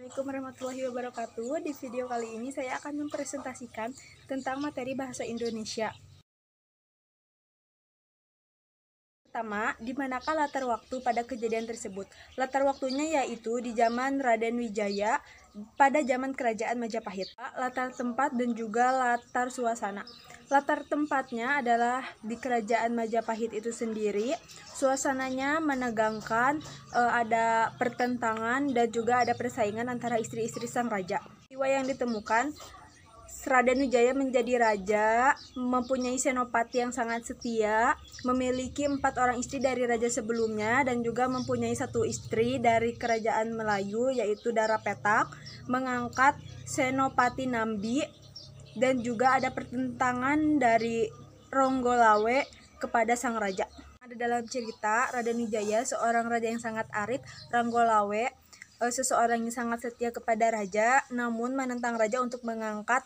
Assalamualaikum warahmatullahi wabarakatuh. Di video kali ini saya akan mempresentasikan tentang materi bahasa Indonesia. Pertama, di manakah latar waktu pada kejadian tersebut? Latar waktunya yaitu di zaman Raden Wijaya pada zaman Kerajaan Majapahit. Latar tempat dan juga latar suasana. Latar tempatnya adalah di Kerajaan Majapahit itu sendiri. Suasananya menegangkan, ada pertentangan dan juga ada persaingan antara istri-istri sang raja. Peristiwa yang ditemukan, Raden Wijaya menjadi raja, mempunyai senopati yang sangat setia, memiliki 4 orang istri dari raja sebelumnya, dan juga mempunyai 1 istri dari kerajaan Melayu yaitu Darapetak, mengangkat Senopati Nambi, dan juga ada pertentangan dari Ronggolawe kepada sang raja. Ada dalam cerita Raden Wijaya, seorang raja yang sangat arif, Ronggolawe seseorang yang sangat setia kepada raja, namun menentang raja untuk mengangkat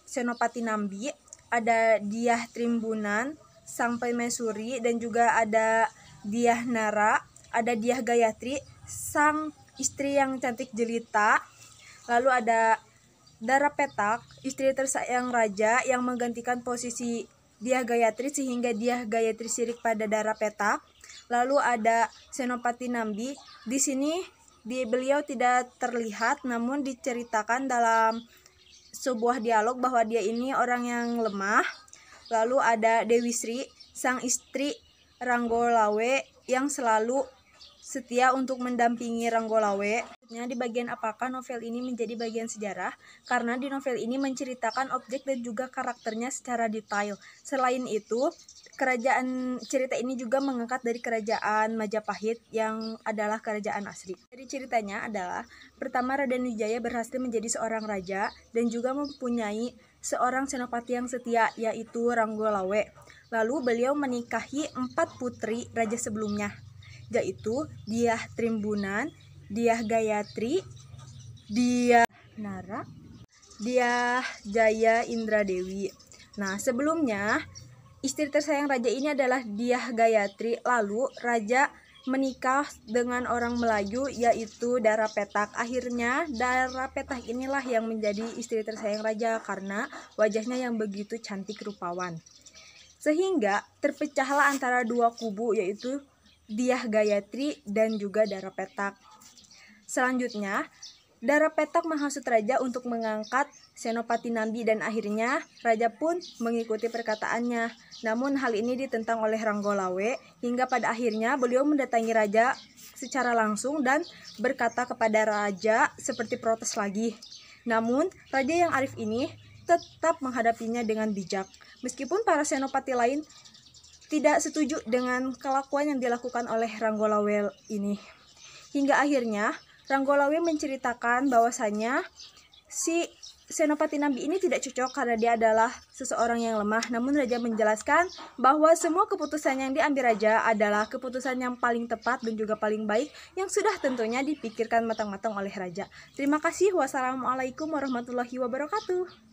Senopati Nambi. Ada Dyah Trimbunan, Sang Permaisuri, dan juga ada Dyah Nara, ada Dyah Gayatri, sang istri yang cantik jelita. Lalu ada Darapetak, istri tersayang raja yang menggantikan posisi Dyah Gayatri sehingga Dyah Gayatri sirik pada Darapetak. Lalu ada Senopati Nambi. Di sini beliau tidak terlihat, namun diceritakan dalam sebuah dialog bahwa dia ini orang yang lemah. Lalu ada Dewi Sri, sang istri Ranggolawe yang selalu setia untuk mendampingi Ranggolawe. Di bagian apakah novel ini menjadi bagian sejarah? Karena di novel ini menceritakan objek dan juga karakternya secara detail. Selain itu, cerita ini juga mengangkat dari kerajaan Majapahit yang adalah kerajaan asli. Jadi ceritanya adalah, pertama Raden Wijaya berhasil menjadi seorang raja dan juga mempunyai seorang senopati yang setia yaitu Ranggolawe. Lalu beliau menikahi 4 putri raja sebelumnya, yaitu Dyah Trimbunan, Dyah Gayatri, Dyah Nara, Dyah Jaya Indradewi. Nah, sebelumnya istri tersayang raja ini adalah Dyah Gayatri. Lalu raja menikah dengan orang Melayu yaitu Darapetak. Akhirnya Darapetak inilah yang menjadi istri tersayang raja karena wajahnya yang begitu cantik rupawan. Sehingga terpecahlah antara 2 kubu yaitu Dyah Gayatri dan juga Darapetak. Selanjutnya Darapetak menghasut raja untuk mengangkat Senopati Nambi dan akhirnya raja pun mengikuti perkataannya. Namun hal ini ditentang oleh Ranggolawe hingga pada akhirnya beliau mendatangi raja secara langsung dan berkata kepada raja seperti protes lagi. Namun raja yang arif ini tetap menghadapinya dengan bijak. Meskipun para senopati lain tidak setuju dengan kelakuan yang dilakukan oleh Ranggolawe ini. Hingga akhirnya Ranggolawe menceritakan bahwasannya si Senopati Nambi ini tidak cocok karena dia adalah seseorang yang lemah. Namun raja menjelaskan bahwa semua keputusan yang diambil raja adalah keputusan yang paling tepat dan juga paling baik yang sudah tentunya dipikirkan matang-matang oleh raja. Terima kasih. Wassalamualaikum warahmatullahi wabarakatuh.